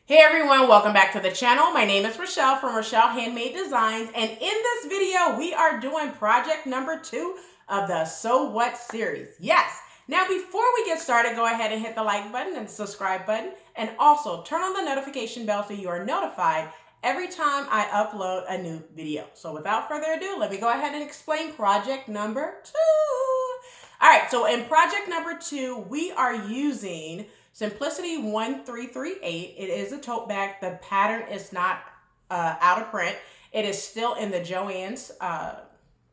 Hey everyone, welcome back to the channel. My name is Rochelle from Rochelle.Handmade.Designs, and in this video we are doing project number 2 of the So What series. Yes! Now before we get started, go ahead and hit the like button and subscribe button, and also turn on the notification bell so you are notified every time I upload a new video. So without further ado, let me go ahead and explain project number 2. Alright, so in project number 2, we are using Simplicity 1338. It is a tote bag. The pattern is not out of print. It is still in the Joann's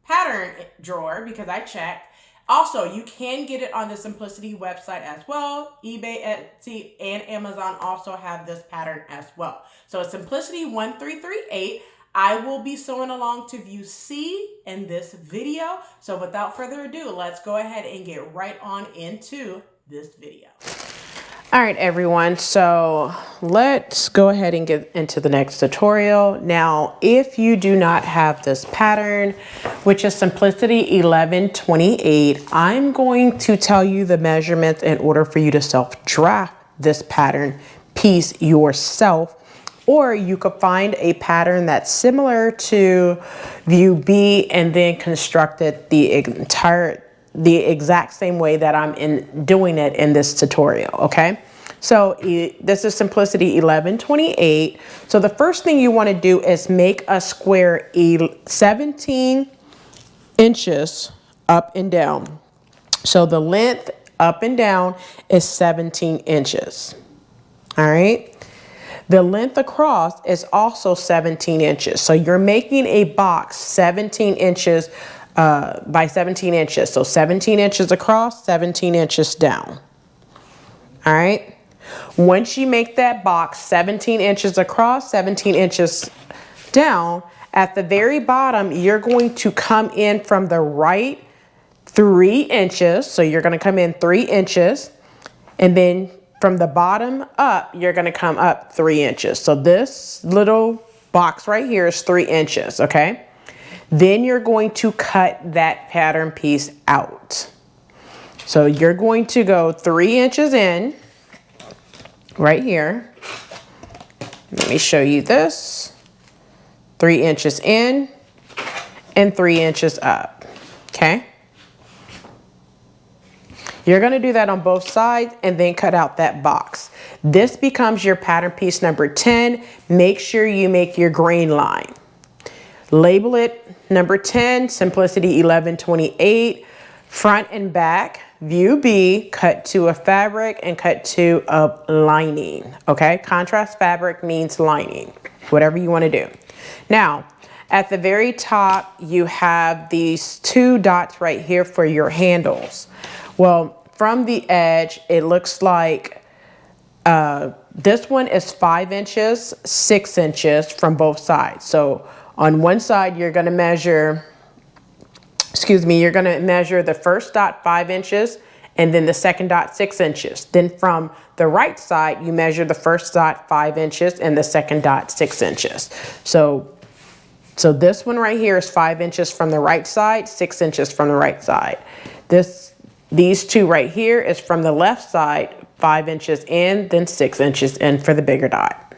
pattern drawer because I checked. Also, you can get it on the Simplicity website as well. eBay, Etsy, and Amazon also have this pattern as well. So it's Simplicity 1338. I will be sewing along to view C in this video. So without further ado, let's go ahead and get right on into this video. All right, everyone, so let's go ahead and get into the next tutorial. Now, if you do not have this pattern, which is Simplicity 1128, I'm going to tell you the measurements in order for you to self-draft this pattern piece yourself, or you could find a pattern that's similar to view B and then construct it the exact same way that I'm doing it in this tutorial, okay? So this is Simplicity 1128. So the first thing you want to do is make a square 17 inches up and down. So the length up and down is 17 inches. All right. The length across is also 17 inches. So you're making a box 17 inches by 17 inches. So 17 inches across, 17 inches down. All right. Once you make that box 17 inches across, 17 inches down, at the very bottom, you're going to come in from the right 3 inches. So you're going to come in 3 inches, and then from the bottom up, you're going to come up 3 inches. So this little box right here is 3 inches, okay? Then you're going to cut that pattern piece out. So you're going to go 3 inches in right here. Let me show you this. 3 inches in and 3 inches up, okay? You're going to do that on both sides and then cut out that box. This becomes your pattern piece number 10. Make sure you make your grain line. Label it number 10, Simplicity 1128, front and back, view B, cut to a fabric and cut to a lining, okay? Contrast fabric means lining, whatever you want to do. Now, at the very top, you have these 2 dots right here for your handles. Well, from the edge, it looks like this one is 5 inches, 6 inches from both sides. So on one side, you're going to measure, you're going to measure the first dot 5 inches and then the second dot 6 inches. Then from the right side, you measure the first dot 5 inches and the second dot 6 inches. So this one right here is 5 inches from the right side, 6 inches from the right side. These 2 right here is from the left side, 5 inches in, then 6 inches in for the bigger dot.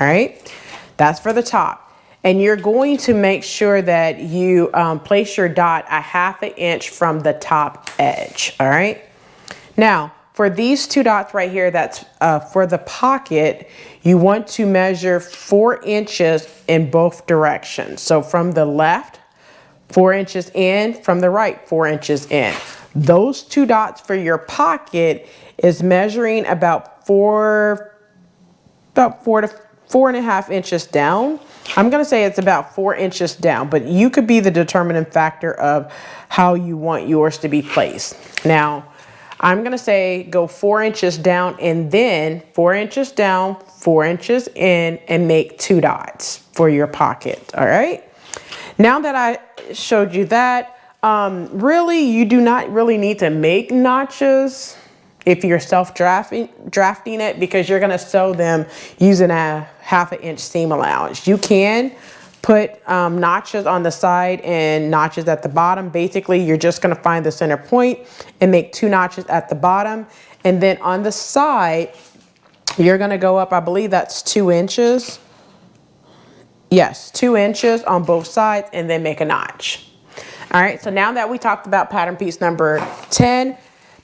All right, that's for the top. And you're going to make sure that you place your dot a 1/2 inch from the top edge. All right. Now, for these 2 dots right here, that's for the pocket, you want to measure 4 inches in both directions. So from the left, 4 inches in, from the right, 4 inches in. Those 2 dots for your pocket is measuring about 4 to 4.5 inches down. I'm going to say it's about 4 inches down, but you could be the determining factor of how you want yours to be placed. Now, I'm going to say go 4 inches down and then 4 inches down, 4 inches in, and make 2 dots for your pocket. All right. Now that I showed you that, really, you do not really need to make notches if you're drafting it, because you're going to sew them using a 1/2 inch seam allowance. You can put notches on the side and notches at the bottom. Basically, you're just going to find the center point and make 2 notches at the bottom. And then on the side, You're going to go up, I believe that's 2 inches. Yes, 2 inches on both sides, and then make a notch. All right, so now that we talked about pattern piece number 10,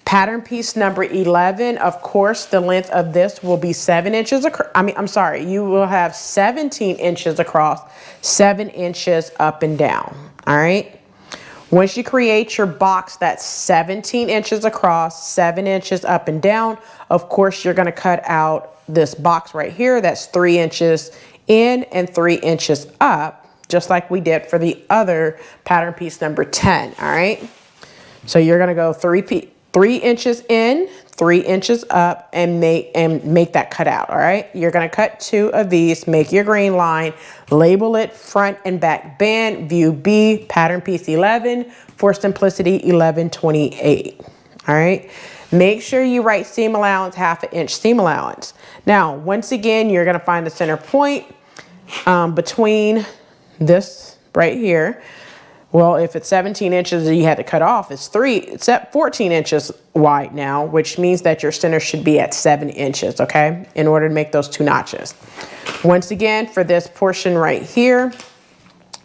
pattern piece number 11, of course, the length of this will be 7 inches across. You will have 17 inches across, 7 inches up and down. All right. Once you create your box that's 17 inches across, 7 inches up and down, of course, you're going to cut out this box right here that's 3 inches in and 3 inches up, just like we did for the other pattern piece number 10. All right. So you're going to go 3 inches in, 3 inches up, and make that cut out. All right. You're going to cut 2 of these, make your green line, label it front and back band, view B, pattern piece 11, for simplicity 1128. All right. Make sure you write seam allowance, 1/2 inch seam allowance. Now, once again, you're going to find the center point between this right here. Well, if it's 17 inches that you had to cut off, it's 14 inches wide now, which means that your center should be at 7 inches, okay, in order to make those 2 notches. Once again, for this portion right here,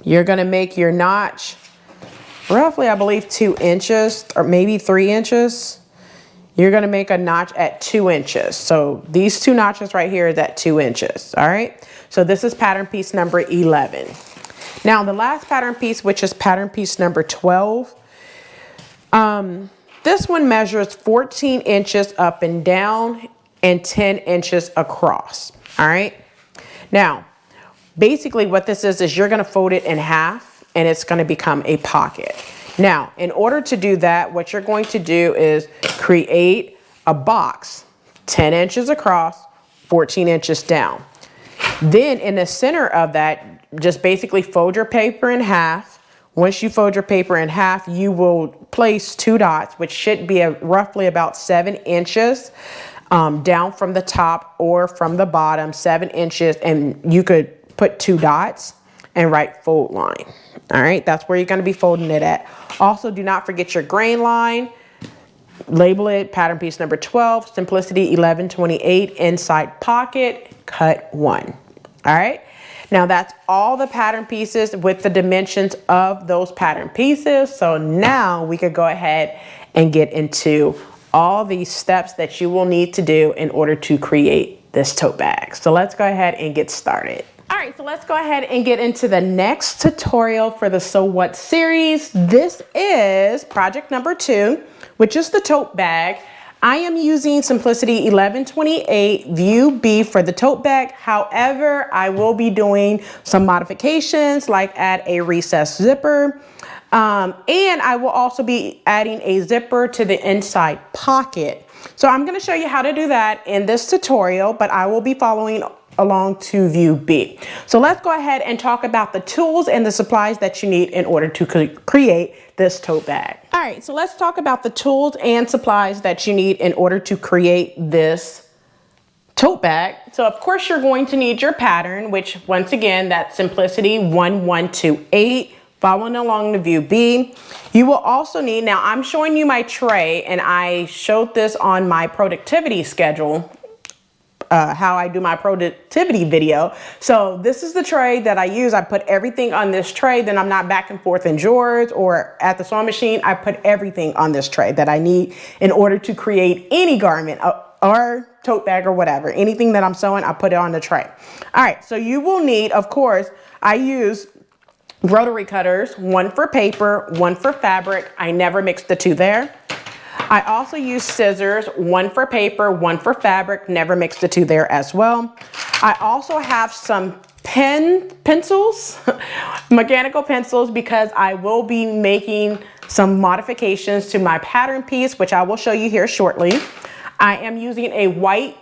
you're going to make your notch roughly, I believe, 2 inches or maybe 3 inches. You're going to make a notch at 2 inches. So these 2 notches right here is at 2 inches. All right. So this is pattern piece number 11. Now the last pattern piece, which is pattern piece number 12. This one measures 14 inches up and down and 10 inches across. All right. Now, basically what this is you're going to fold it in half and it's going to become a pocket. Now, in order to do that, what you're going to do is create a box 10 inches across, 14 inches down. Then in the center of that, just basically fold your paper in half. Once you fold your paper in half, you will place 2 dots, which should be roughly about 7 inches down from the top or from the bottom, 7 inches, and you could put 2 dots and write fold line. All right, that's where you're going to be folding it at. Also, do not forget your grain line. Label it pattern piece number 12, simplicity 1128, inside pocket, cut 1. All right. Now that's all the pattern pieces with the dimensions of those pattern pieces. So now we could go ahead and get into all these steps that you will need to do in order to create this tote bag. So let's go ahead and get started. All right, so let's go ahead and get into the next tutorial for the So What series. This is project number 2, which is the tote bag. I am using simplicity 1128 view B for the tote bag. However, I will be doing some modifications like add a recessed zipper. And I will also be adding a zipper to the inside pocket. So I'm going to show you how to do that in this tutorial, but I will be following along to view B. So let's go ahead and talk about the tools and the supplies that you need in order to create this tote bag. All right, so let's talk about the tools and supplies that you need in order to create this tote bag. So of course you're going to need your pattern, which once again, that's simplicity 1128. Following along the view B. You will also need, now I'm showing you my tray and I showed this on my productivity schedule, how I do my productivity video. So this is the tray that I use. I put everything on this tray, then I'm not back and forth in drawers or at the sewing machine. I put everything on this tray that I need in order to create any garment or tote bag or whatever. Anything that I'm sewing, I put it on the tray. All right, so you will need, of course, I use rotary cutters, one for paper, one for fabric. I never mix the two there. I also use scissors, one for paper, one for fabric, never mix the two there as well. I also have some pencils, mechanical pencils, because I will be making some modifications to my pattern piece, which I will show you here shortly. I am using a white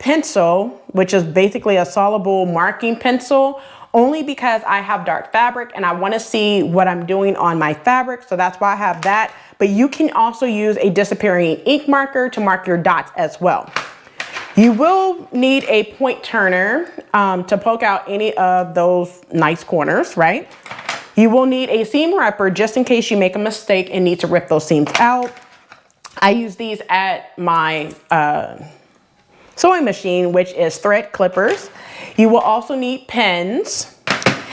pencil, which is basically a soluble marking pencil, only because I have dark fabric and I want to see what I'm doing on my fabric. So that's why I have that. But you can also use a disappearing ink marker to mark your dots as well. You will need a point turner to poke out any of those nice corners, right? You will need a seam ripper just in case you make a mistake and need to rip those seams out. I use these at my sewing machine, which is thread clippers. You will also need pins.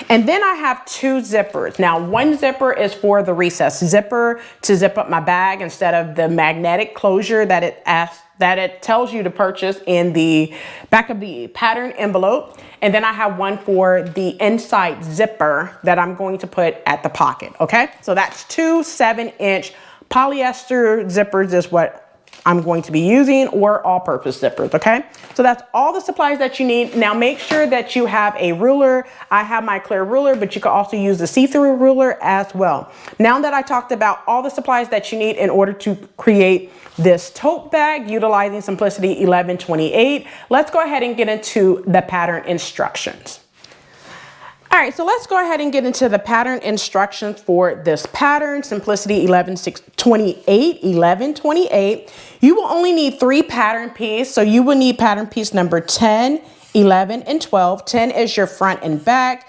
And then I have 2 zippers. Now, one zipper is for the recess zipper to zip up my bag instead of the magnetic closure that it tells you to purchase in the back of the pattern envelope. And then I have one for the inside zipper that I'm going to put at the pocket, okay? So that's 2 7-inch polyester zippers is what I'm going to be using, or all-purpose zippers, okay? So that's all the supplies that you need. Now make sure that you have a ruler. I have my clear ruler, but you can also use the see-through ruler as well. Now that I talked about all the supplies that you need in order to create this tote bag utilizing Simplicity 1128, let's go ahead and get into the pattern instructions. All right, so let's go ahead and get into the pattern instructions for this pattern, Simplicity 1128. You will only need 3 pattern pieces, so you will need pattern piece number 10, 11, and 12. 10 is your front and back.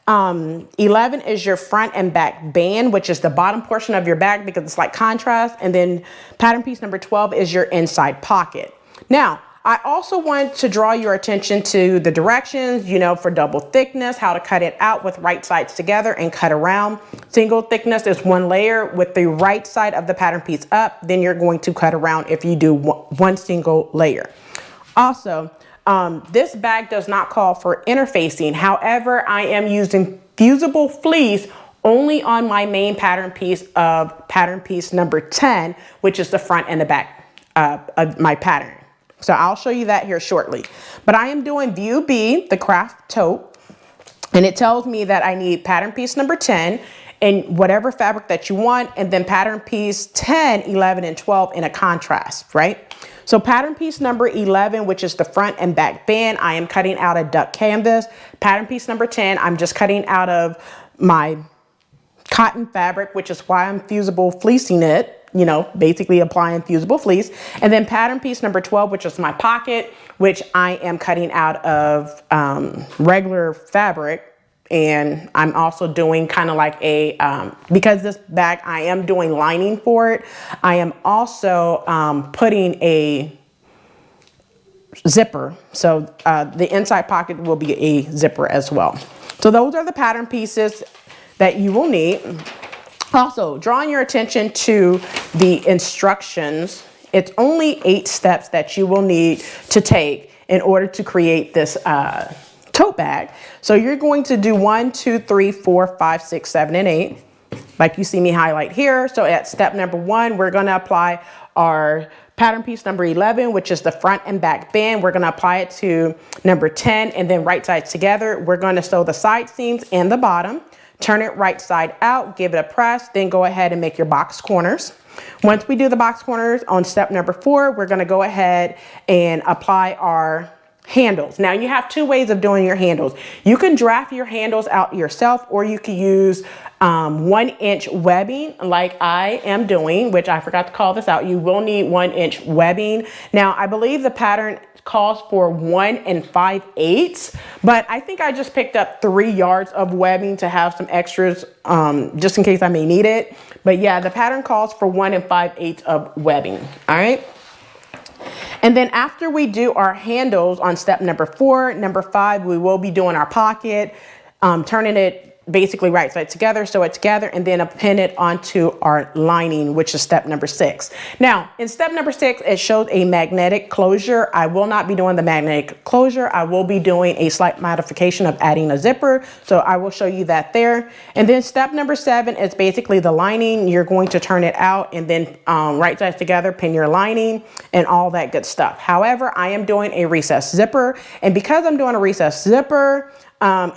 11 is your front and back band, which is the bottom portion of your bag because it's like contrast. And then pattern piece number 12 is your inside pocket. Now, I also want to draw your attention to the directions, you know, for double thickness, how to cut it out with right sides together and cut around. Single thickness is 1 layer with the right side of the pattern piece up. Then you're going to cut around if you do one single layer. Also, this bag does not call for interfacing. However, I am using fusible fleece only on my main pattern piece of pattern piece number 10, which is the front and the back of my pattern. So I'll show you that here shortly. But I am doing view B, the craft tote, and it tells me that I need pattern piece number 10 in whatever fabric that you want, and then pattern piece 10, 11, and 12 in a contrast, right? So pattern piece number 11, which is the front and back band, I am cutting out a duck canvas. Pattern piece number 10, I'm just cutting out of my cotton fabric, which is why I'm fusible fleecing it. You know, basically applying fusible fleece. And then pattern piece number 12, which is my pocket, which I am cutting out of regular fabric. And I'm also doing kind of like a, because this bag, I am doing lining for it. I am also putting a zipper. So the inside pocket will be a zipper as well. So those are the pattern pieces that you will need. Also, drawing your attention to the instructions, it's only 8 steps that you will need to take in order to create this tote bag. So you're going to do 1, 2, 3, 4, 5, 6, 7, and 8, like you see me highlight here. So at step number 1, we're going to apply our pattern piece number 11, which is the front and back band. We're going to apply it to number 10, and then right sides together. We're going to sew the side seams and the bottom. Turn it right side out, give it a press, then go ahead and make your box corners. Once we do the box corners on step number 4, we're going to go ahead and apply our handles. Now you have 2 ways of doing your handles. You can draft your handles out yourself, or you can use 1-inch webbing like I am doing, which I forgot to call this out. You will need 1-inch webbing. Now I believe the pattern calls for 1 5/8, but I think I just picked up 3 yards of webbing to have some extras just in case I may need it. But yeah, the pattern calls for 1 5/8 of webbing. All right. And then after we do our handles on step number 4, number 5, we will be doing our pocket, turning it basically right side together, sew it together, and then pin it onto our lining, which is step number 6. Now, in step number 6, it shows a magnetic closure. I will not be doing the magnetic closure. I will be doing a slight modification of adding a zipper. So I will show you that there. And then step number 7 is basically the lining. You're going to turn it out and then right sides together, pin your lining and all that good stuff. However, I am doing a recess zipper, and because I'm doing a recess zipper,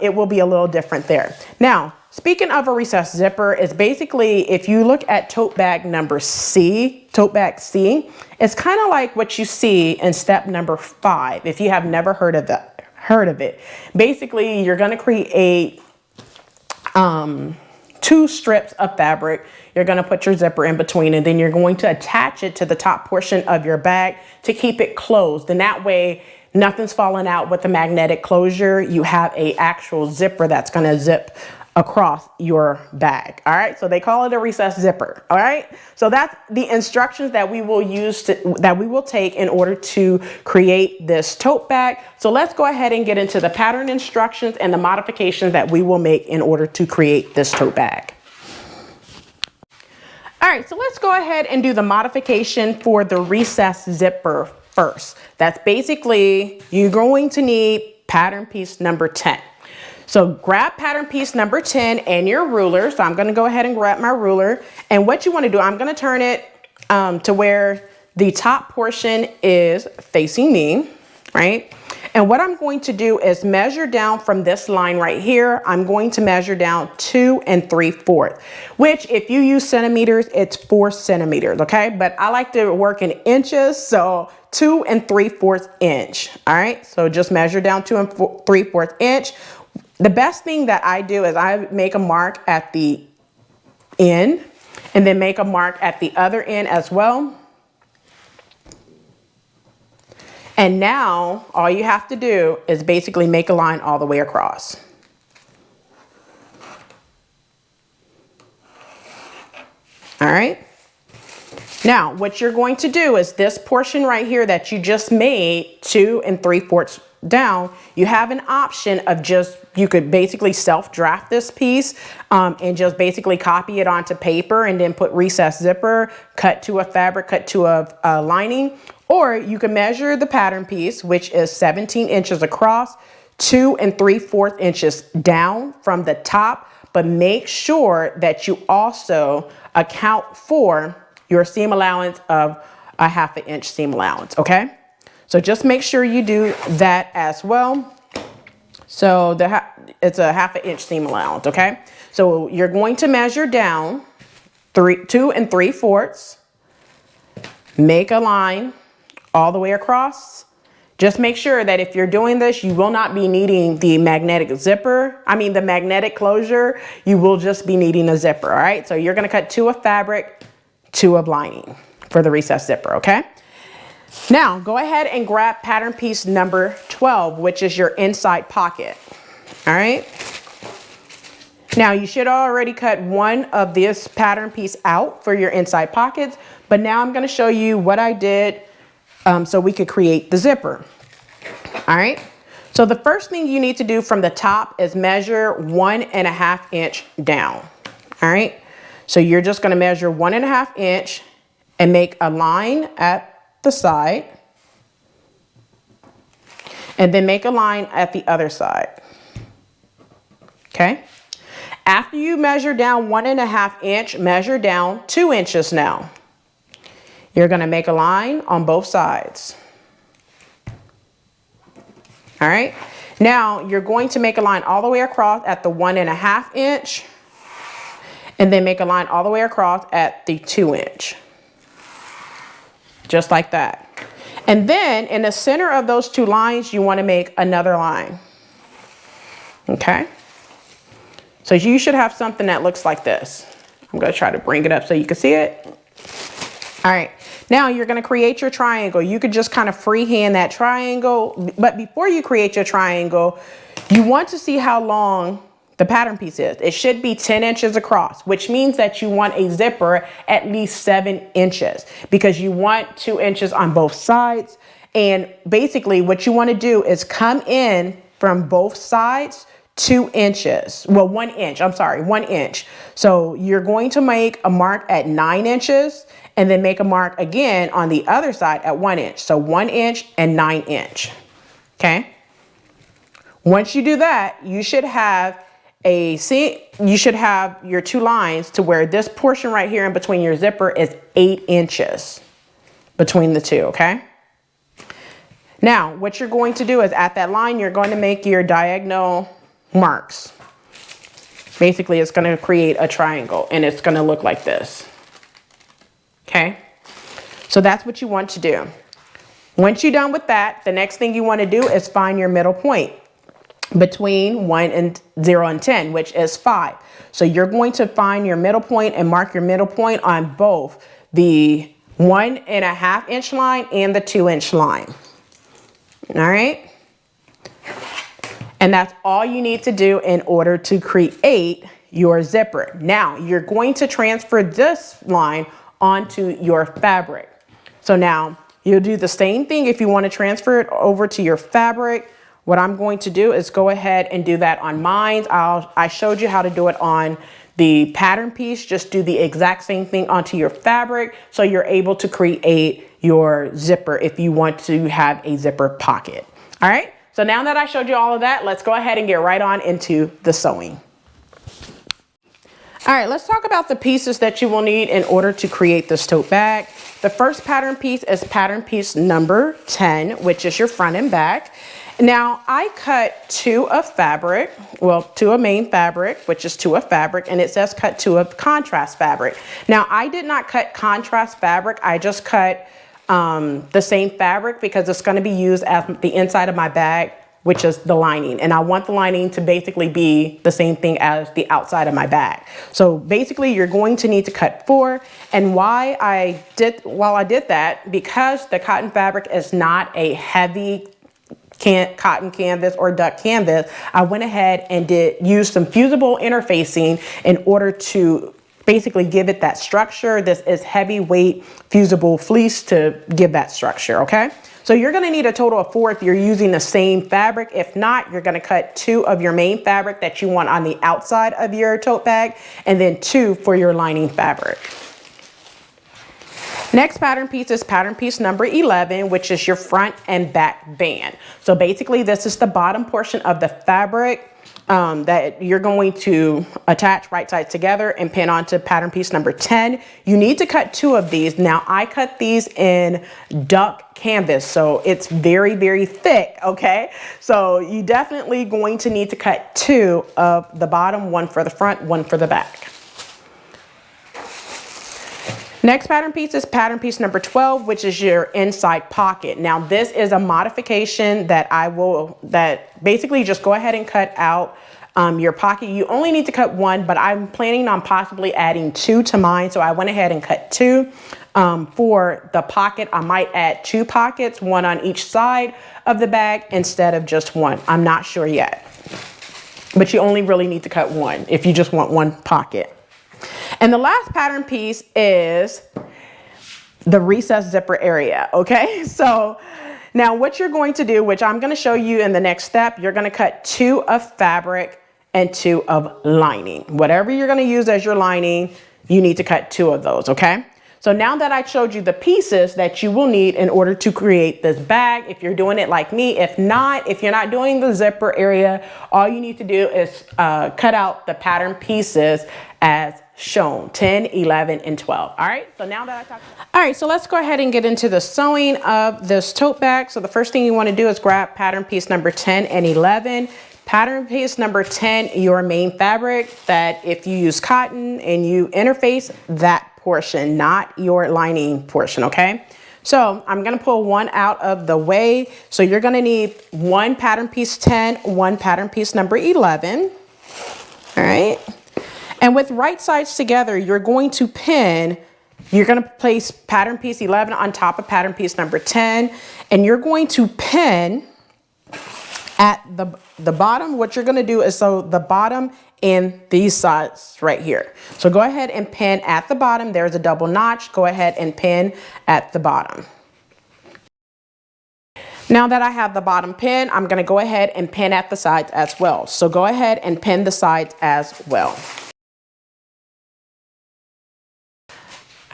it will be a little different there. Now, speaking of a recess zipper, is basically, if you look at tote bag number C, tote bag C, it's kind of like what you see in step number 5. If you have never heard of it, basically you're going to create 2 strips of fabric. You're going to put your zipper in between, and then you're going to attach it to the top portion of your bag to keep it closed. And that way, nothing's falling out with the magnetic closure. You have a actual zipper that's going to zip across your bag. All right, so they call it a recessed zipper. All right, so that's the instructions that we will use that we will take in order to create this tote bag. So let's go ahead and get into the pattern instructions and the modifications that we will make in order to create this tote bag. All right, so let's go ahead and do the modification for the recessed zipper first. That's basically, you're going to need pattern piece number 10. So grab pattern piece number 10 and your ruler. So I'm gonna go ahead and grab my ruler. And what you wanna do, I'm gonna turn it to where the top portion is facing me, right? And what I'm going to do is measure down from this line right here. I'm going to measure down 2 3/4, which if you use centimeters, it's 4 centimeters, okay? But I like to work in inches, so 2 3/4 inch, all right? So just measure down 2 3/4 inch. The best thing that I do is I make a mark at the end and then make a mark at the other end as well. And now all you have to do is basically make a line all the way across. All right. Now what you're going to do is this portion right here that you just made 2 3/4 down, you have an option of you could basically self-draft this piece and just basically copy it onto paper and then put recessed zipper, cut to a fabric, cut to a lining, or you can measure the pattern piece, which is 17 inches across, 2 3/4 inches down from the top, but make sure that you also account for your seam allowance of a 1/2 inch seam allowance, okay? So just make sure you do that as well. So it's a 1/2 inch seam allowance, okay? So you're going to measure down 2 3/4, make a line all the way across. Just make sure that if you're doing this, you will not be needing the magnetic the magnetic closure. You will just be needing a zipper, all right? So you're gonna cut 2 of fabric, 2 of lining for the recessed zipper, okay? Now go ahead and grab pattern piece number 12, which is your inside pocket, all right? Now you should already cut one of this pattern piece out for your inside pockets, but now I'm gonna show you what I did so we could create the zipper, all right? So the first thing you need to do from the top is measure 1 1/2 inch down, all right? So you're just gonna measure 1 1/2 inch and make a line at the side, and then make a line at the other side, okay? After you measure down 1 1/2 inch, measure down 2 inches now. You're gonna make a line on both sides. All right, now you're going to make a line all the way across at the 1 1/2 inch, and then make a line all the way across at the 2 inch. Just like that. And then in the center of those 2 lines, you want to make another line. Okay? So you should have something that looks like this. I'm going to try to bring it up so you can see it. All right. Now you're going to create your triangle. You could just kind of freehand that triangle. But before you create your triangle, you want to see how long the pattern piece is. It should be 10 inches across, which means that you want a zipper at least 7 inches because you want 2 inches on both sides. And basically what you want to do is come in from both sides 2 inches. Well, 1 inch, I'm sorry, 1 inch. So you're going to make a mark at 9 inches and then make a mark again on the other side at 1 inch. So 1 inch and 9 inch, okay? Once you do that, you should have your 2 lines to where this portion right here in between your zipper is 8 inches between the 2, okay? Now, what you're going to do is at that line, you're going to make your diagonal marks. Basically, it's going to create a triangle and it's going to look like this, okay? So that's what you want to do. Once you're done with that, the next thing you want to do is find your middle point between 0 and 10, which is 5. So you're going to find your middle point and mark your middle point on both the 1 1/2 inch line and the 2 inch line. All right. And that's all you need to do in order to create your zipper. Now you're going to transfer this line onto your fabric. So now you'll do the same thing if you want to transfer it over to your fabric. What I'm going to do is go ahead and do that on mine. I showed you how to do it on the pattern piece. Just do the exact same thing onto your fabric so you're able to create your zipper if you want to have a zipper pocket. All right, so now that I showed you all of that, let's go ahead and get right on into the sewing. All right, let's talk about the pieces that you will need in order to create this tote bag. The first pattern piece is pattern piece number 10, which is your front and back. Now I cut 2 of fabric, well, 2 of main fabric, which is 2 of fabric, and it says cut 2 of contrast fabric. Now I did not cut contrast fabric, I just cut the same fabric because it's going to be used as the inside of my bag, which is the lining. And I want the lining to basically be the same thing as the outside of my bag. So basically you're going to need to cut 4. And while I did that, because the cotton fabric is not a heavy cotton canvas or duck canvas, I went ahead and use some fusible interfacing in order to basically give it that structure. This is heavyweight fusible fleece to give that structure, okay? So you're gonna need a total of 4 if you're using the same fabric. If not, you're gonna cut 2 of your main fabric that you want on the outside of your tote bag, and then 2 for your lining fabric. Next pattern piece is pattern piece number 11, which is your front and back band. So basically this is the bottom portion of the fabric that you're going to attach right sides together and pin onto pattern piece number 10. You need to cut 2 of these. Now I cut these in duck canvas, so it's very, very thick, okay? So you definitely going to need to cut 2 of the bottom, 1 for the front, 1 for the back. Next pattern piece is pattern piece number 12, which is your inside pocket. Now this is a modification that that basically just go ahead and cut out your pocket. You only need to cut 1, but I'm planning on possibly adding 2 to mine. So I went ahead and cut 2. For the pocket, I might add 2 pockets, 1 on each side of the bag instead of just 1. I'm not sure yet, but you only really need to cut 1 if you just want 1 pocket. And the last pattern piece is the recessed zipper area, okay? So now what you're going to do, which I'm going to show you in the next step, you're going to cut 2 of fabric and 2 of lining. Whatever you're going to use as your lining, you need to cut 2 of those, okay? So now that I showed you the pieces that you will need in order to create this bag, if you're doing it like me, if you're not doing the zipper area, all you need to do is cut out the pattern pieces as shown, 10, 11, and 12. All right, so now that I talked. All right, so let's go ahead and get into the sewing of this tote bag. So the first thing you want to do is grab pattern piece number 10 and 11. Pattern piece number 10, your main fabric, that if you use cotton and you interface that portion, not your lining portion, okay? So I'm gonna pull 1 out of the way. So you're gonna need 1 pattern piece 10, 1 pattern piece number 11, all right? And with right sides together, you're going to pin, you're gonna place pattern piece 11 on top of pattern piece number 10, and you're going to pin at the bottom. What you're gonna do is sew the bottom in these sides right here. So go ahead and pin at the bottom. There's a double notch. Go ahead and pin at the bottom. Now that I have the bottom pin, I'm gonna go ahead and pin at the sides as well. So go ahead and pin the sides as well.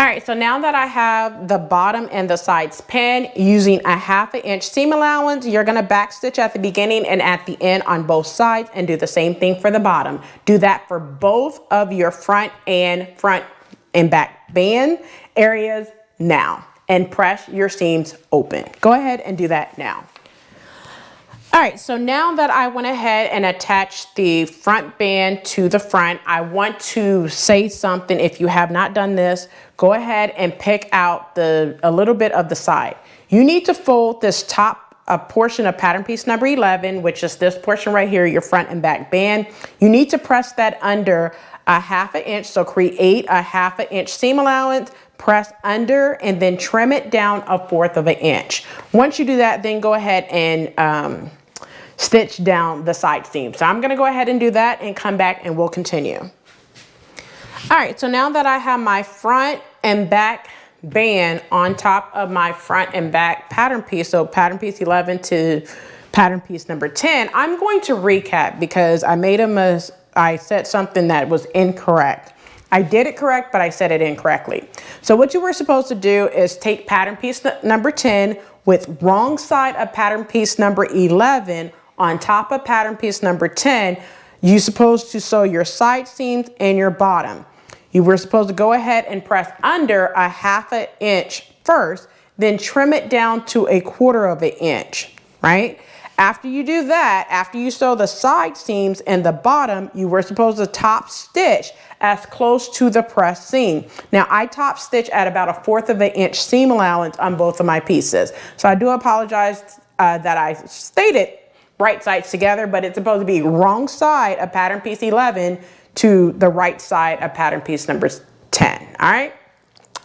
All right, so now that I have the bottom and the sides pinned, using a 1/2 inch seam allowance, you're gonna back stitch at the beginning and at the end on both sides and do the same thing for the bottom. Do that for both of your front and back band areas now, and press your seams open. Go ahead and do that now. All right, so now that I went ahead and attached the front band to the front, I want to say something. If you have not done this, go ahead and pick out a little bit of the side. You need to fold this top portion of pattern piece number 11, which is this portion right here, your front and back band. You need to press that under a 1/2 inch, so create a 1/2 inch seam allowance, press under, and then trim it down a 1/4 inch. Once you do that, then go ahead and stitch down the side seam. So I'm going to go ahead and do that and come back and we'll continue. All right, so now that I have my front and back band on top of my front and back pattern piece, so pattern piece 11 to pattern piece number 10, I'm going to recap because I said something that was incorrect. I did it correct, but I said it incorrectly. So what you were supposed to do is take pattern piece number 10 with wrong side of pattern piece number 11 on top of pattern piece number 10. You're supposed to sew your side seams and your bottom. You were supposed to go ahead and press under 1/2 inch first, then trim it down to 1/4 inch, right? After you do that, after you sew the side seams and the bottom, you were supposed to top stitch as close to the press seam. Now I top stitch at about 1/4 inch seam allowance on both of my pieces. So I do apologize that I stated right sides together, but it's supposed to be wrong side of pattern piece 11 to the right side of pattern piece number 10, all right?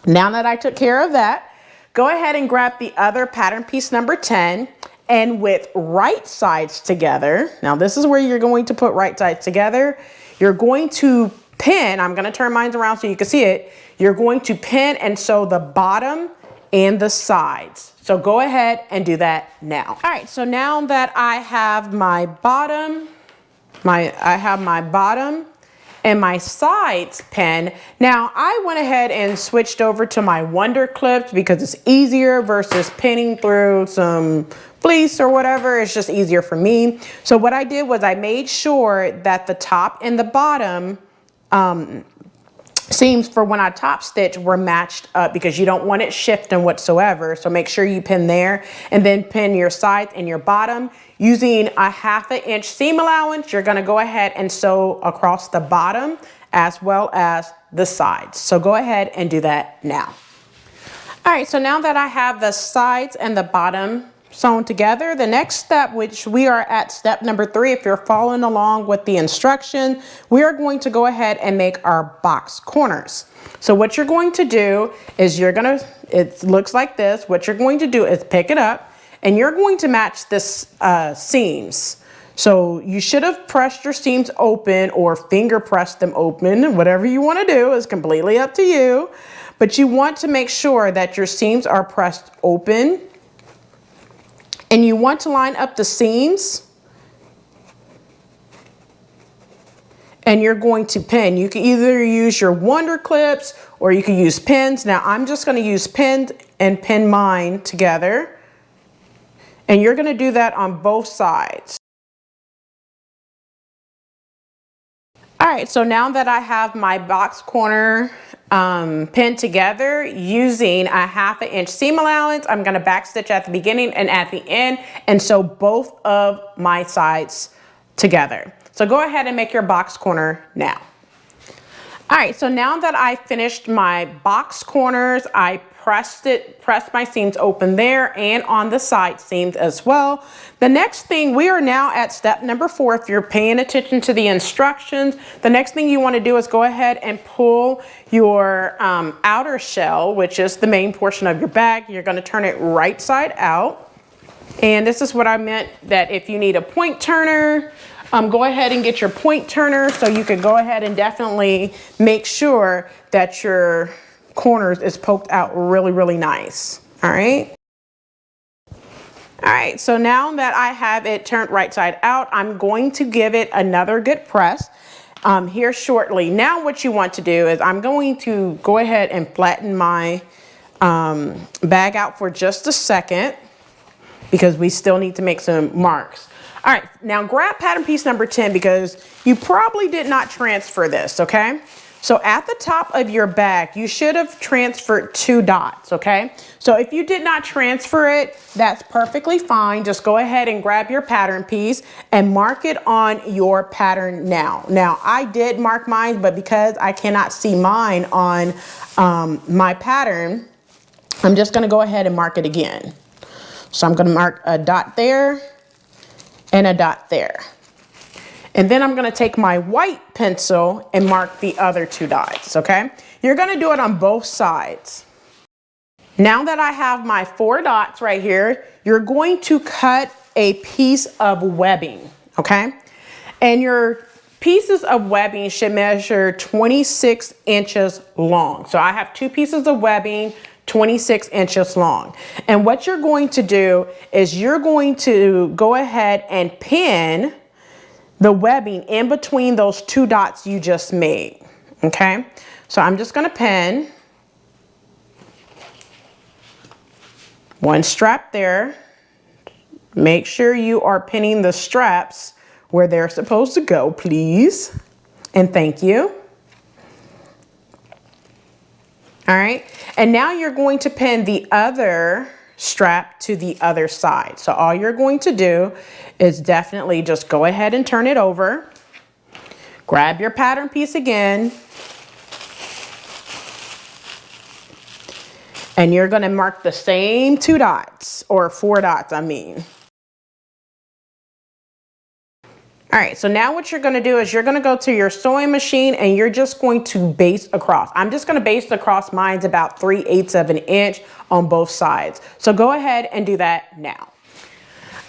Now that I took care of that, go ahead and grab the other pattern piece number 10 and with right sides together, now this is where you're going to put right sides together, you're going to pin, I'm gonna turn mine around so you can see it, you're going to pin and sew the bottom and the sides. So go ahead and do that now. All right, so now that I have my bottom, and my sides pin. Now I went ahead and switched over to my Wonder Clips because it's easier versus pinning through some fleece or whatever. It's just easier for me. So what I did was I made sure that the top and the bottom seams for when I top stitch were matched up because you don't want it shifting whatsoever. So make sure you pin there and then pin your sides and your bottom. Using 1/2 inch seam allowance, you're going to go ahead and sew across the bottom as well as the sides. So go ahead and do that now. All right, so now that I have the sides and the bottom sewn together, the next step, which we are at step number 3, if you're following along with the instruction, we are going to go ahead and make our box corners. So what you're going to do is it looks like this. What you're going to do is pick it up and you're going to match this seams. So you should have pressed your seams open or finger pressed them open. Whatever you want to do is completely up to you. But you want to make sure that your seams are pressed open. And you want to line up the seams. And you're going to pin. You can either use your Wonder Clips or you can use pins. Now I'm just going to use pins and pin mine together. And you're going to do that on both sides. All right, so now that I have my box corner pinned together using 1/2 inch seam allowance, I'm going to back stitch at the beginning and at the end and sew both of my sides together. So go ahead and make your box corner now. All right, so now that I finished my box corners, I pressed my seams open there and on the side seams as well. The next thing, we are now at step number 4. If you're paying attention to the instructions, the next thing you want to do is go ahead and pull your outer shell, which is the main portion of your bag. You're going to turn it right side out. And this is what I meant, that if you need a point turner, go ahead and get your point turner so you can go ahead and definitely make sure that your corners is poked out really, really nice. All right. All right, so now that I have it turned right side out, I'm going to give it another good press here shortly. Now what you want to do is I'm going to go ahead and flatten my bag out for just a second because we still need to make some marks. All right, now grab pattern piece number 10 because you probably did not transfer this, okay? So at the top of your bag, you should have transferred 2 dots, okay? So if you did not transfer it, that's perfectly fine. Just go ahead and grab your pattern piece and mark it on your pattern now. Now, I did mark mine, but because I cannot see mine on my pattern, I'm just gonna go ahead and mark it again. So I'm gonna mark a dot there and a dot there. And then I'm gonna take my white pencil and mark the other 2 dots, okay? You're gonna do it on both sides. Now that I have my 4 dots right here, you're going to cut a piece of webbing, okay? And your pieces of webbing should measure 26 inches long. So I have 2 pieces of webbing, 26 inches long. And what you're going to do is you're going to go ahead and pin the webbing in between those 2 dots you just made, okay? So I'm just gonna pin one strap there. Make sure you are pinning the straps where they're supposed to go, please. And thank you. All right, and now you're going to pin the other strap to the other side. So all you're going to do is definitely just go ahead and turn it over. Grab your pattern piece again. And you're gonna mark the same 2 dots, or 4 dots, I mean. All right, so now what you're gonna do is you're gonna go to your sewing machine and you're just going to baste across. I'm just gonna baste across, mine's about 3/8 of an inch on both sides. So go ahead and do that now.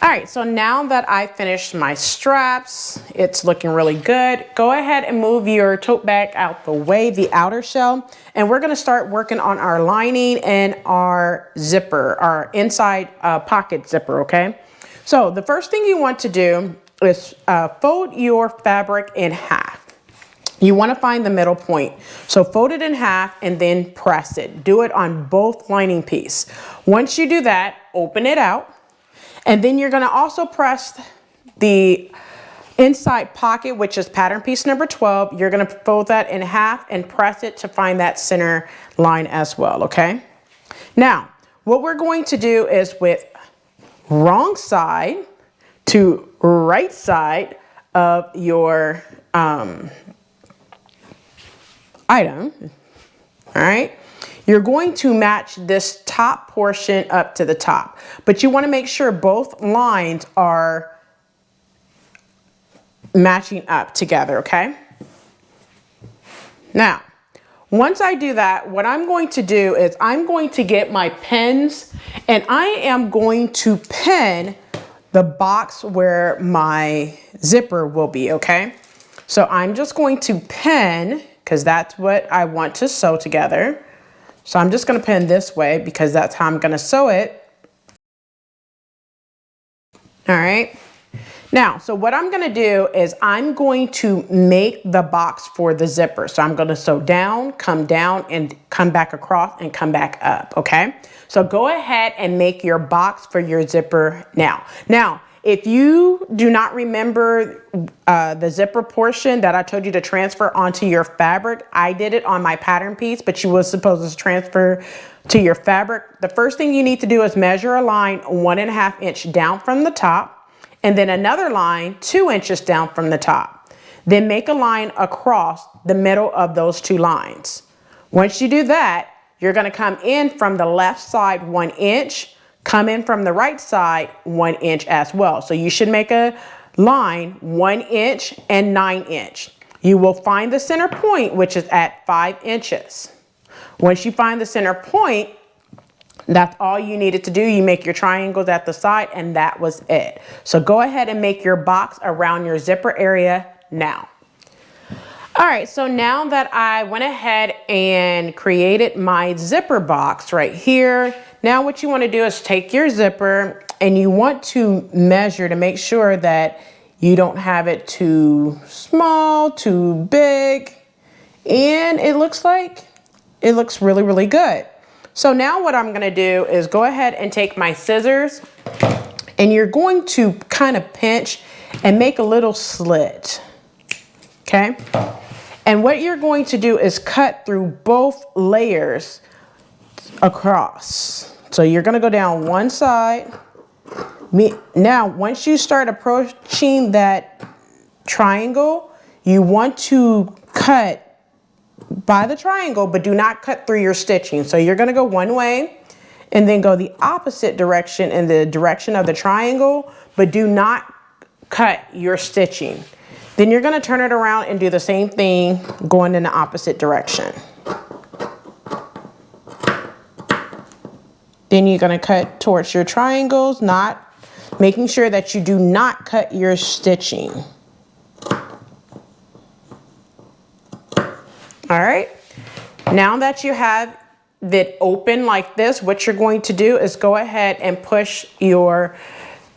All right, so now that I finished my straps, it's looking really good. Go ahead and move your tote bag out the way, the outer shell, and we're gonna start working on our lining and our zipper, our inside pocket zipper, okay? So the first thing you want to do is fold your fabric in half. You want to find the middle point. So fold it in half and then press it. Do it on both lining piece. Once you do that, open it out. And then you're going to also press the inside pocket, which is pattern piece number 12. You're going to fold that in half and press it to find that center line as well, okay? Now, what we're going to do is with wrong side to right side of your item, all right? You're going to match this top portion up to the top, but you want to make sure both lines are matching up together, okay? Now, once I do that, what I'm going to do is I'm going to get my pins and I am going to pin the box where my zipper will be, okay? So I'm just going to pin, because that's what I want to sew together. So I'm just gonna pin this way because that's how I'm gonna sew it. All right. Now, so what I'm gonna do is I'm going to make the box for the zipper. So I'm gonna sew down, and come back across and come back up, okay? So go ahead and make your box for your zipper now. Now, if you do not remember the zipper portion that I told you to transfer onto your fabric, I did it on my pattern piece, but you were supposed to transfer to your fabric. The first thing you need to do is measure a line 1.5 inch down from the top, and then another line 2 inches down from the top. Then make a line across the middle of those 2 lines. Once you do that, you're gonna come in from the left side 1 inch, come in from the right side 1 inch as well. So you should make a line 1 inch and 9 inch. You will find the center point, which is at 5 inches. Once you find the center point, that's all you needed to do. You make your triangles at the side and that was it. So go ahead and make your box around your zipper area now. All right, so now that I went ahead and created my zipper box right here, now what you want to do is take your zipper and you want to measure to make sure that you don't have it too small, too big, and it looks really, really good. So now what I'm gonna do is go ahead and take my scissors and you're going to kind of pinch and make a little slit, okay? And what you're going to do is cut through both layers across. So you're gonna go down one side. Now, once you start approaching that triangle, you want to cut by the triangle, but do not cut through your stitching. So you're gonna go one way and then go the opposite direction in the direction of the triangle, but do not cut your stitching. Then you're gonna turn it around and do the same thing going in the opposite direction. Then you're gonna cut towards your triangles, not making sure that you do not cut your stitching. All right, now that you have it open like this, what you're going to do is go ahead and push your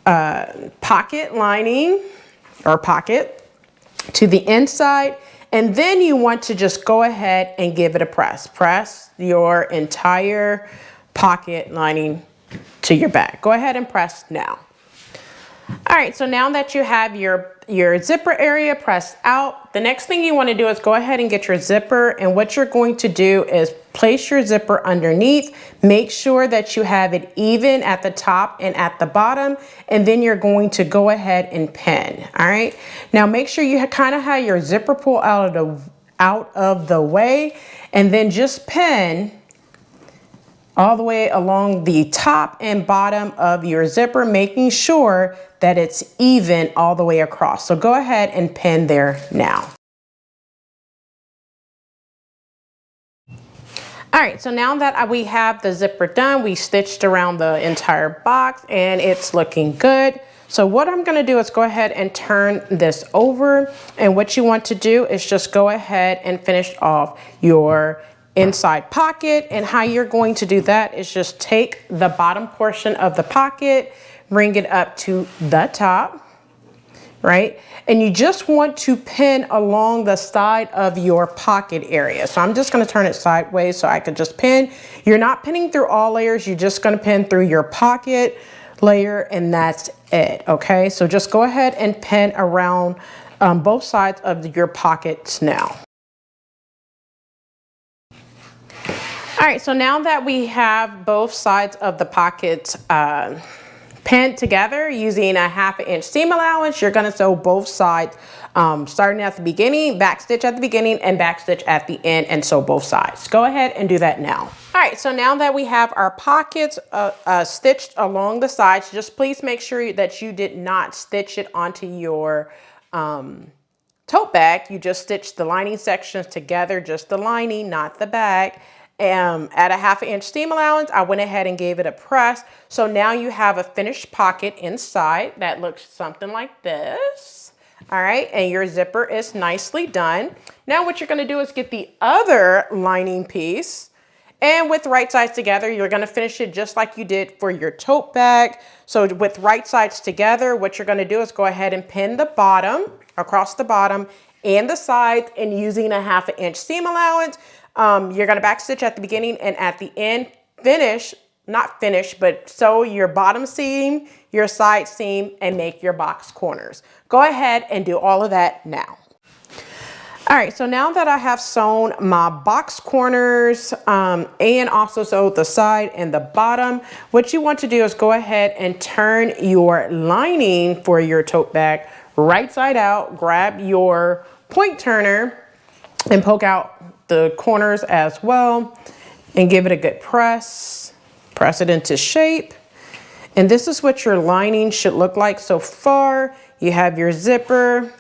pocket lining or pocket to the inside, and then you want to just go ahead and give it a press. Press your entire pocket lining to your bag. Go ahead and press now. All right, so now that you have your zipper area pressed out, the next thing you want to do is go ahead and get your zipper, and what you're going to do is place your zipper underneath. Make sure that you have it even at the top and at the bottom, and then you're going to go ahead and pin. All right, now make sure you kind of have your zipper pull out of the way, and then just pin all the way along the top and bottom of your zipper, making sure that it's even all the way across. So go ahead and pin there now. All right, so now that we have the zipper done, we stitched around the entire box and it's looking good. So what I'm gonna do is go ahead and turn this over, and what you want to do is just go ahead and finish off your inside pocket. And how you're going to do that is just take the bottom portion of the pocket, bring it up to the top, right? And you just want to pin along the side of your pocket area. So I'm just going to turn it sideways so I could just pin. You're not pinning through all layers. You're just going to pin through your pocket layer, and that's it. Okay, so just go ahead and pin around both sides of your pockets now. All right, so now that we have both sides of the pockets pinned together using a 1/2 inch seam allowance, you're gonna sew both sides, starting at the beginning, back stitch at the beginning and back stitch at the end, and sew both sides. Go ahead and do that now. All right, so now that we have our pockets stitched along the sides, just please make sure that you did not stitch it onto your tote bag. You just stitched the lining sections together, just the lining, not the bag. At a 1/2 inch seam allowance, I went ahead and gave it a press. So now you have a finished pocket inside that looks something like this. All right, and your zipper is nicely done. Now what you're gonna do is get the other lining piece, and with right sides together, you're gonna finish it just like you did for your tote bag. So with right sides together, what you're gonna do is go ahead and pin the bottom, across the bottom and the sides, and using a 1/2 inch seam allowance, you're gonna back stitch at the beginning and at the end, but sew your bottom seam, your side seam, and make your box corners. Go ahead and do all of that now. All right, so now that I have sewn my box corners and also sewed the side and the bottom, what you want to do is go ahead and turn your lining for your tote bag right side out, grab your point turner and poke out the corners as well, and give it a good press. Press it into shape. And this is what your lining should look like so far. You have your zipper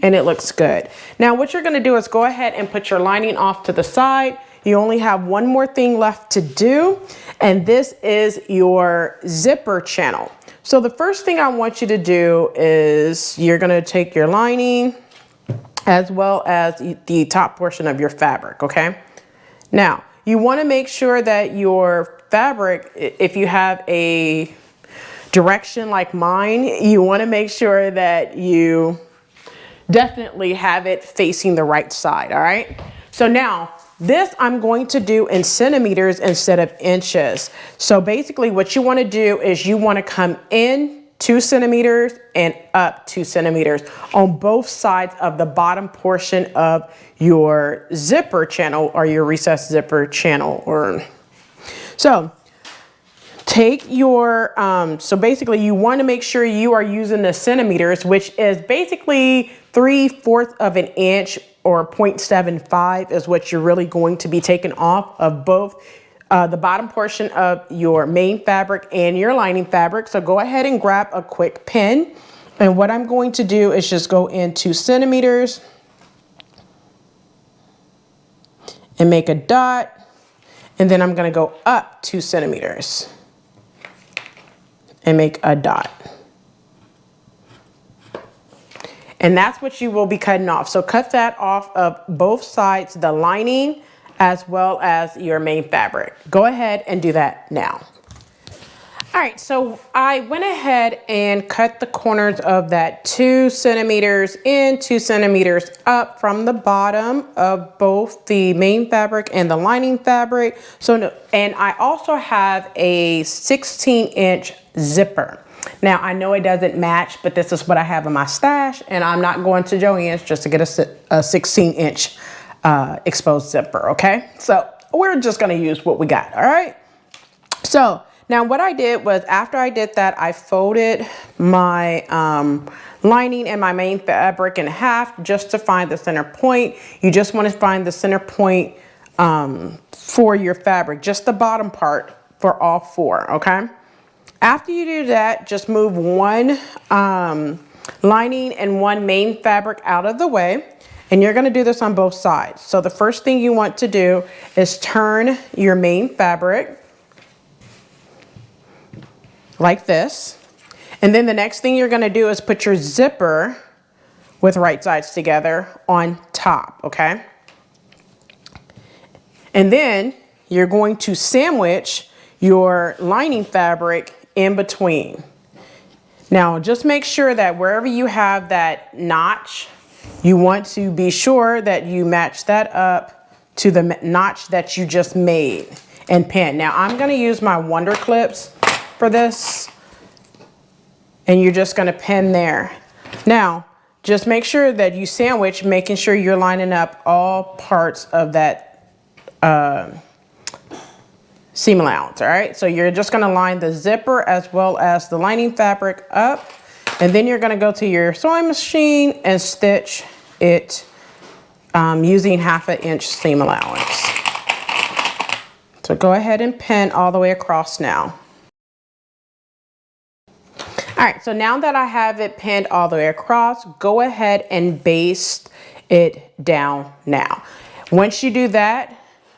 and it looks good. Now what you're gonna do is go ahead and put your lining off to the side. You only have one more thing left to do, and this is your zipper channel. So the first thing I want you to do is you're gonna take your lining as well as the top portion of your fabric, okay? Now, you wanna make sure that your fabric, if you have a direction like mine, you wanna make sure that you definitely have it facing the right side, all right? So now, this I'm going to do in centimeters instead of inches. So basically what you wanna do is you wanna come in 2 centimeters and up 2 centimeters on both sides of the bottom portion of your zipper channel or your recessed zipper channel. So take your, so basically you want to make sure you are using the centimeters, which is basically 3/4 of an inch or 0.75 is what you're really going to be taking off of both the bottom portion of your main fabric and your lining fabric. So go ahead and grab a quick pin. And what I'm going to do is just go in 2 centimeters and make a dot. And then I'm going to go up 2 centimeters and make a dot. And that's what you will be cutting off. So cut that off of both sides, the lining as well as your main fabric. Go ahead and do that now. All right, so I went ahead and cut the corners of that 2 centimeters in, 2 centimeters up from the bottom of both the main fabric and the lining fabric. And I also have a 16-inch zipper. Now, I know it doesn't match, but this is what I have in my stash, and I'm not going to Joann's just to get a 16-inch exposed zipper, okay? So we're just gonna use what we got, all right? So now what I did was, after I did that, I folded my lining and my main fabric in half just to find the center point. You just want to find the center point for your fabric, just the bottom part for all 4, okay? After you do that, just move one lining and one main fabric out of the way. And you're going to do this on both sides. So the first thing you want to do is turn your main fabric like this. And then the next thing you're going to do is put your zipper with right sides together on top, okay? And then you're going to sandwich your lining fabric in between. Now, just make sure that wherever you have that notch, you want to be sure that you match that up to the notch that you just made and pin. Now, I'm going to use my Wonder Clips for this, and you're just going to pin there. Now, just make sure that you sandwich, making sure you're lining up all parts of that seam allowance, all right? So you're just gonna line the zipper as well as the lining fabric up, and then you're gonna go to your sewing machine and stitch it using 1/2 inch seam allowance. So go ahead and pin all the way across now. All right, so now that I have it pinned all the way across, go ahead and baste it down now. Once you do that,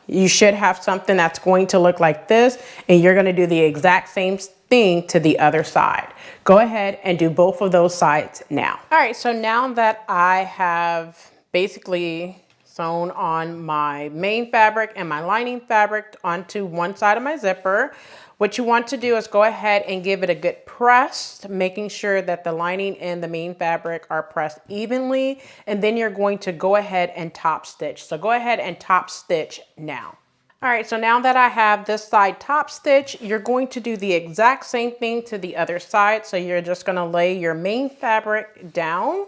you should have something that's going to look like this, and you're going to do the exact same thing to the other side. Go ahead and do both of those sides now. All right, so now that I have basically sewn on my main fabric and my lining fabric onto one side of my zipper, what you want to do is go ahead and give it a good press, making sure that the lining and the main fabric are pressed evenly, and then you're going to go ahead and top stitch. So go ahead and top stitch now. All right, so now that I have this side top stitch, you're going to do the exact same thing to the other side. So you're just gonna lay your main fabric down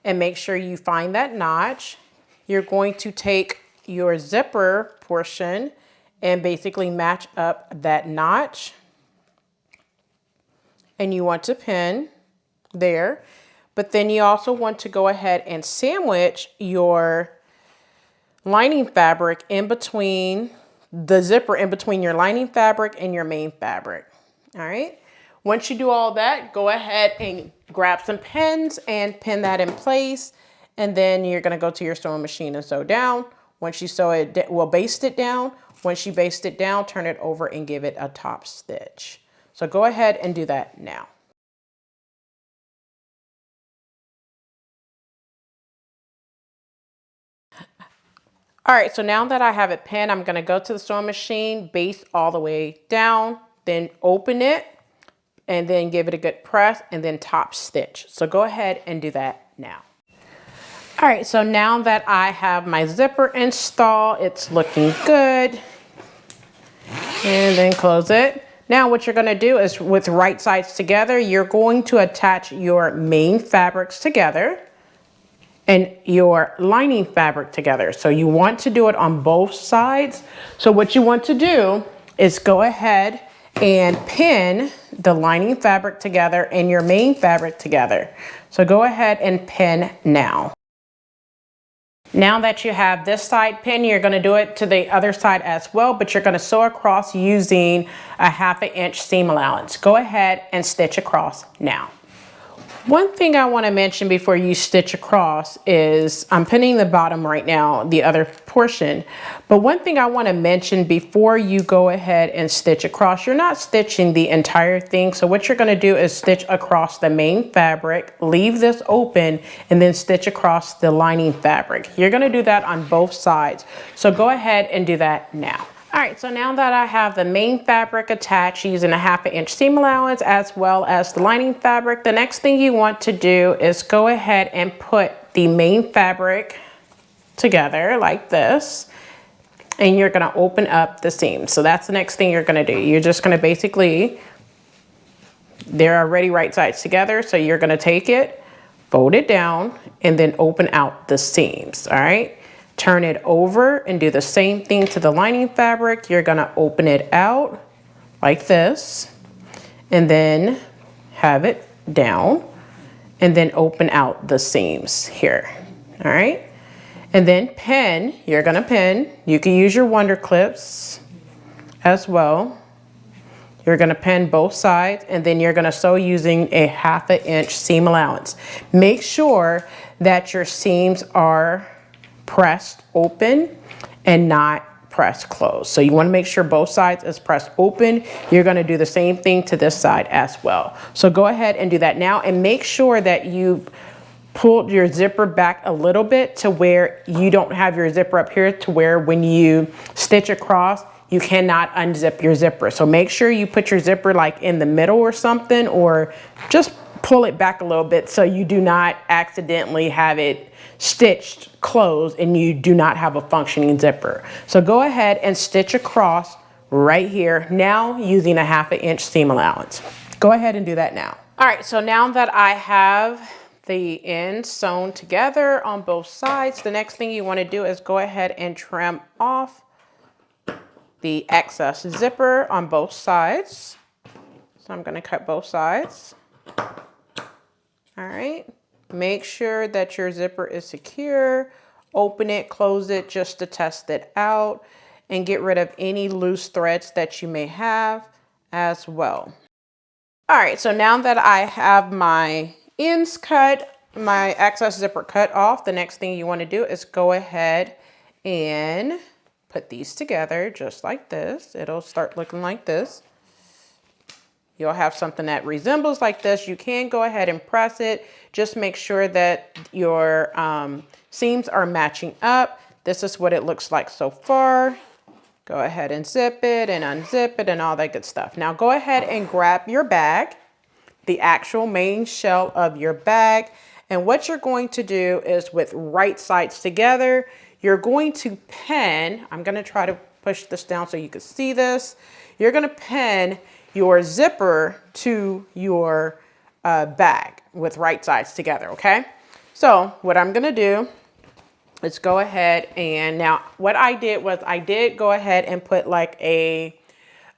and make sure you find that notch. You're going to take your zipper portion and basically match up that notch. And you want to pin there. But then you also want to go ahead and sandwich your lining fabric in between the zipper, in between your lining fabric and your main fabric. All right. Once you do all that, go ahead and grab some pins and pin that in place. And then you're going to go to your sewing machine and sew down. Once you sew it, well, baste it down. Once you baste it down, turn it over and give it a top stitch. So go ahead and do that now. All right, so now that I have it pinned, I'm gonna go to the sewing machine, baste all the way down, then open it, and then give it a good press, and then top stitch. So go ahead and do that now. All right, so now that I have my zipper installed, it's looking good. And then close it. Now what you're gonna do is, with right sides together, you're going to attach your main fabrics together and your lining fabric together. So you want to do it on both sides. So what you want to do is go ahead and pin the lining fabric together and your main fabric together. So go ahead and pin now. Now that you have this side pinned, you're going to do it to the other side as well, but you're going to sew across using a 1/2 inch seam allowance. Go ahead and stitch across now. One thing I want to mention before you stitch across is I'm pinning the bottom right now, the other portion. But one thing I want to mention before you go ahead and stitch across, you're not stitching the entire thing. So what you're going to do is stitch across the main fabric, leave this open, and then stitch across the lining fabric. You're going to do that on both sides. So go ahead and do that now. All right, so now that I have the main fabric attached using a 1/2 inch seam allowance as well as the lining fabric, the next thing you want to do is go ahead and put the main fabric together like this, and you're gonna open up the seam. So that's the next thing you're gonna do. You're just gonna basically, they're already right sides together, so you're gonna take it, fold it down, and then open out the seams, all right? Turn it over and do the same thing to the lining fabric. You're gonna open it out like this, and then have it down, and then open out the seams here, all right? And then pin, you're gonna pin. You can use your Wonder Clips as well. You're gonna pin both sides, and then you're gonna sew using a 1/2 inch seam allowance. Make sure that your seams are pressed open and not pressed closed. So you want to make sure both sides is pressed open. You're going to do the same thing to this side as well. So go ahead and do that now, and make sure that you pull your zipper back a little bit to where you don't have your zipper up here, to where when you stitch across, you cannot unzip your zipper. So make sure you put your zipper like in the middle or something, or just pull it back a little bit so you do not accidentally have it stitched closed and you do not have a functioning zipper. So go ahead and stitch across right here now using a 1/2 inch seam allowance. Go ahead and do that now. All right, so now that I have the ends sewn together on both sides, the next thing you want to do is go ahead and trim off the excess zipper on both sides. So I'm going to cut both sides. All right. Make sure that your zipper is secure. Open it, close it just to test it out, and get rid of any loose threads that you may have as well. All right, so now that I have my ends cut, my excess zipper cut off, the next thing you want to do is go ahead and put these together just like this. It'll start looking like this. You'll have something that resembles like this. You can go ahead and press it. Just make sure that your seams are matching up. This is what it looks like so far. Go ahead and zip it and unzip it and all that good stuff. Now go ahead and grab your bag, the actual main shell of your bag. And what you're going to do is, with right sides together, you're going to pin. I'm going to try to push this down so you can see this. You're going to pin your zipper to your bag with right sides together, okay? So what I'm gonna do is go ahead and, now what I did was I did go ahead and put like a,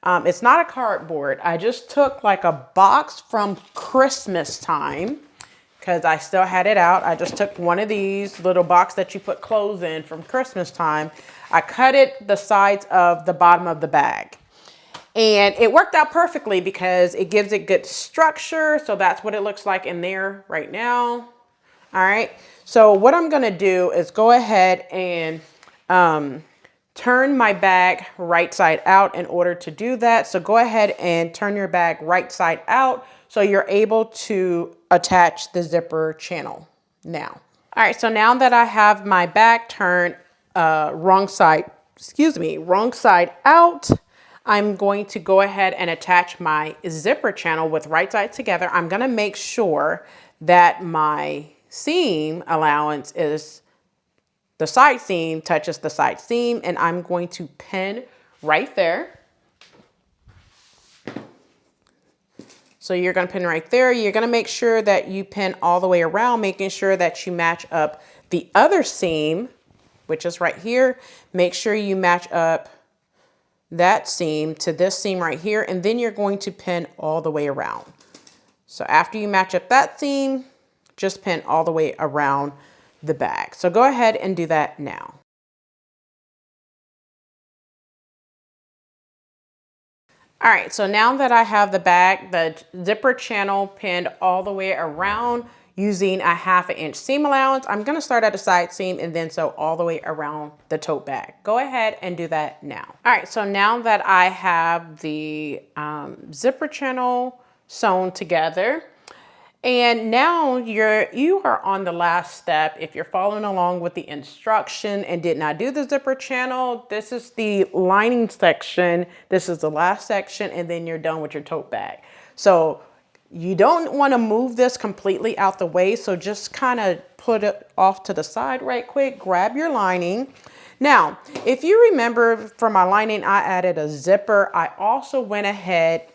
it's not a cardboard. I just took like a box from Christmas time, because I still had it out. I just took one of these little box that you put clothes in from Christmas time. I cut it the sides of the bottom of the bag. And it worked out perfectly because it gives it good structure. So that's what it looks like in there right now. All right. So what I'm going to do is go ahead and turn my bag right side out in order to do that. So go ahead and turn your bag right side out so you're able to attach the zipper channel now. All right. So now that I have my bag turned wrong side out, I'm going to go ahead and attach my zipper channel with right side together. I'm going to make sure that my seam allowance is, the side seam touches the side seam, and I'm going to pin right there. So you're going to pin right there. You're going to make sure that you pin all the way around, making sure that you match up the other seam, which is right here. Make sure you match up that seam to this seam right here, and then you're going to pin all the way around. So after you match up that seam, just pin all the way around the bag. So go ahead and do that now. All right, so now that I have the zipper channel pinned all the way around using a 1/2 inch seam allowance, I'm gonna start at the side seam and then sew all the way around the tote bag. Go ahead and do that now. All right, so now that I have the zipper channel sewn together, and now you are on the last step. If you're following along with the instruction and did not do the zipper channel, this is the lining section. This is the last section, and then you're done with your tote bag. So you don't want to move this completely out the way. So just kind of put it off to the side right quick, grab your lining. Now, if you remember for my lining, I added a zipper. I also went ahead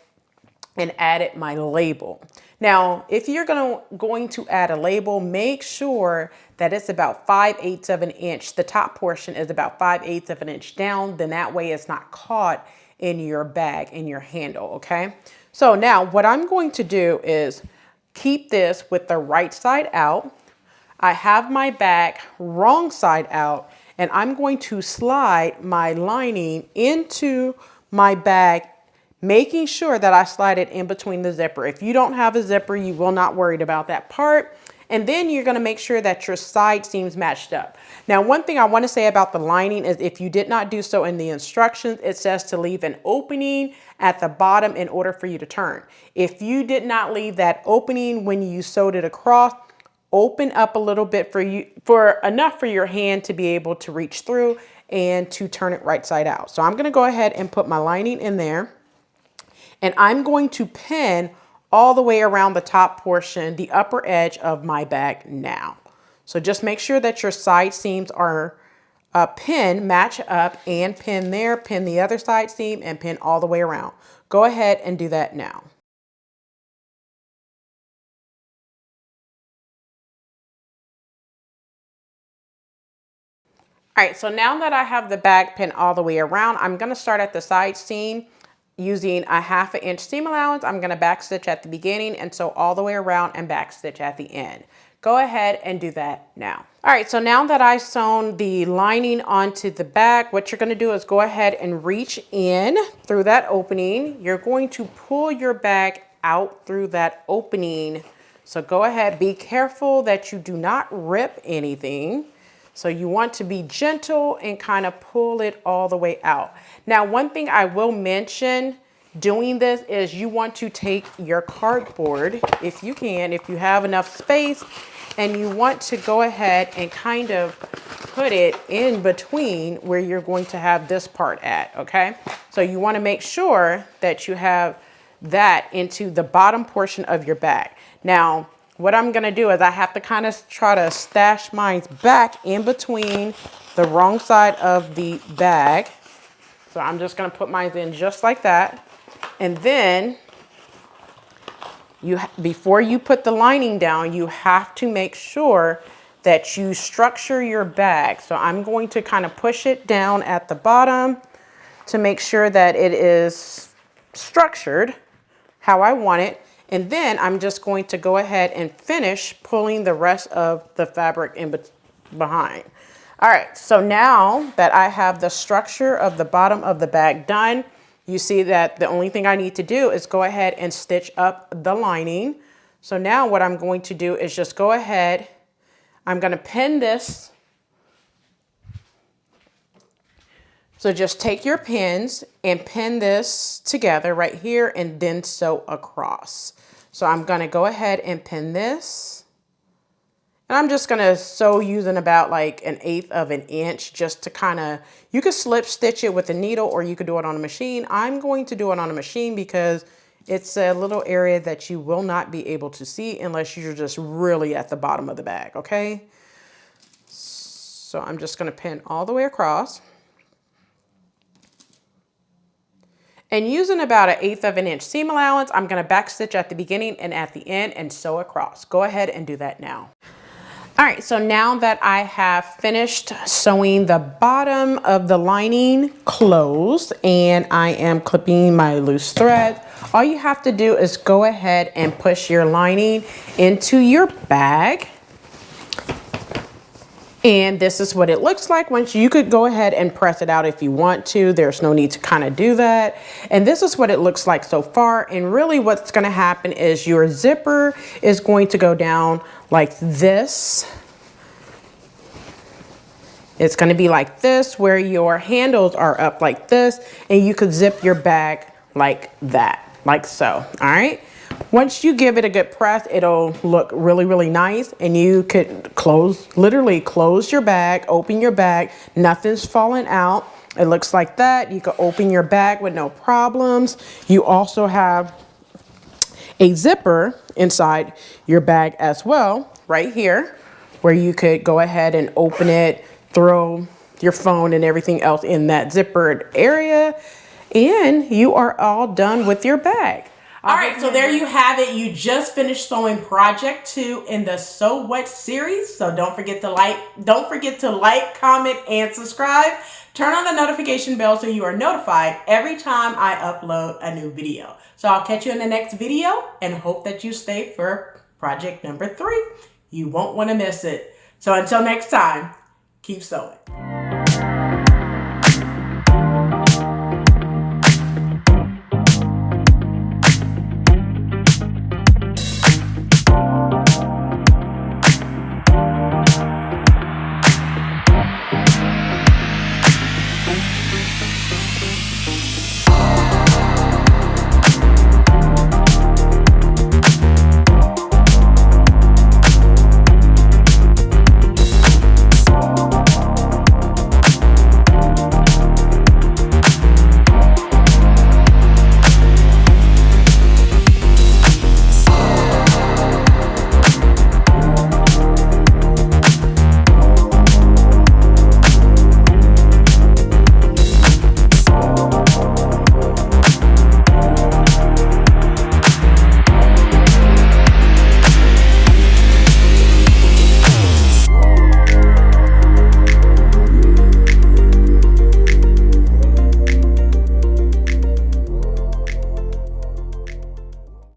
and added my label. Now, if you're going to add a label, make sure that it's about 5/8 of an inch. The top portion is about 5/8 of an inch down. Then that way it's not caught in your bag, in your handle, okay? So now what I'm going to do is keep this with the right side out. I have my bag wrong side out, and I'm going to slide my lining into my bag, making sure that I slide it in between the zipper. If you don't have a zipper, you will not worry about that part. And then you're gonna make sure that your side seams matched up. Now, one thing I wanna say about the lining is if you did not do so in the instructions, it says to leave an opening at the bottom in order for you to turn. If you did not leave that opening when you sewed it across, open up a little bit for enough for your hand to be able to reach through and to turn it right side out. So I'm gonna go ahead and put my lining in there. And I'm going to pin all the way around the top portion, the upper edge of my bag now. So just make sure that your side seams are pinned, match up, and pin there, pin the other side seam, and pin all the way around. Go ahead and do that now. All right, so now that I have the bag pinned all the way around, I'm gonna start at the side seam. Using a 1/2 inch seam allowance, I'm gonna back stitch at the beginning and sew all the way around and back stitch at the end. Go ahead and do that now. All right, so now that I've sewn the lining onto the bag, what you're gonna do is go ahead and reach in through that opening. You're going to pull your bag out through that opening. So go ahead, be careful that you do not rip anything. So you want to be gentle and kind of pull it all the way out. Now, one thing I will mention doing this is you want to take your cardboard, if you can, if you have enough space, and you want to go ahead and kind of put it in between where you're going to have this part at, okay? So you want to make sure that you have that into the bottom portion of your bag. Now, what I'm gonna do is I have to kind of try to stash mine back in between the wrong side of the bag. So I'm just gonna put mine in just like that. And then before you put the lining down, you have to make sure that you structure your bag. So I'm going to kind of push it down at the bottom to make sure that it is structured how I want it. And then I'm just going to go ahead and finish pulling the rest of the fabric in behind. All right, so now that I have the structure of the bottom of the bag done, you see that the only thing I need to do is go ahead and stitch up the lining. So now what I'm going to do is just go ahead, I'm gonna pin this. So just take your pins and pin this together right here and then sew across. So I'm gonna go ahead and pin this. And I'm just gonna sew using about like 1/8 of an inch just to kind of, you could slip stitch it with a needle or you could do it on a machine. I'm going to do it on a machine because it's a little area that you will not be able to see unless you're just really at the bottom of the bag, okay? So I'm just gonna pin all the way across. And using about 1/8 of an inch seam allowance, I'm gonna back stitch at the beginning and at the end and sew across. Go ahead and do that now. All right, so now that I have finished sewing the bottom of the lining closed and I am clipping my loose thread, all you have to do is go ahead and push your lining into your bag. And this is what it looks like. Once you could go ahead and press it out if you want to. There's no need to kind of do that. And this is what it looks like so far. And really what's going to happen is your zipper is going to go down like this. It's going to be like this, where your handles are up like this, and you could zip your bag like that, like so. All right. Once you give it a good press, it'll look really, really nice, and you could literally close your bag, open your bag, nothing's falling out. It looks like that. You can open your bag with no problems. You also have a zipper inside your bag as well, right here, where you could go ahead and open it, throw your phone and everything else in that zippered area, and you are all done with your bag. All right, so there you have it. You just finished sewing project 2 in the Sew What series. So don't forget to like, comment, and subscribe. Turn on the notification bell so you are notified every time I upload a new video. So I'll catch you in the next video and hope that you stay for project number 3. You won't want to miss it. So until next time, keep sewing.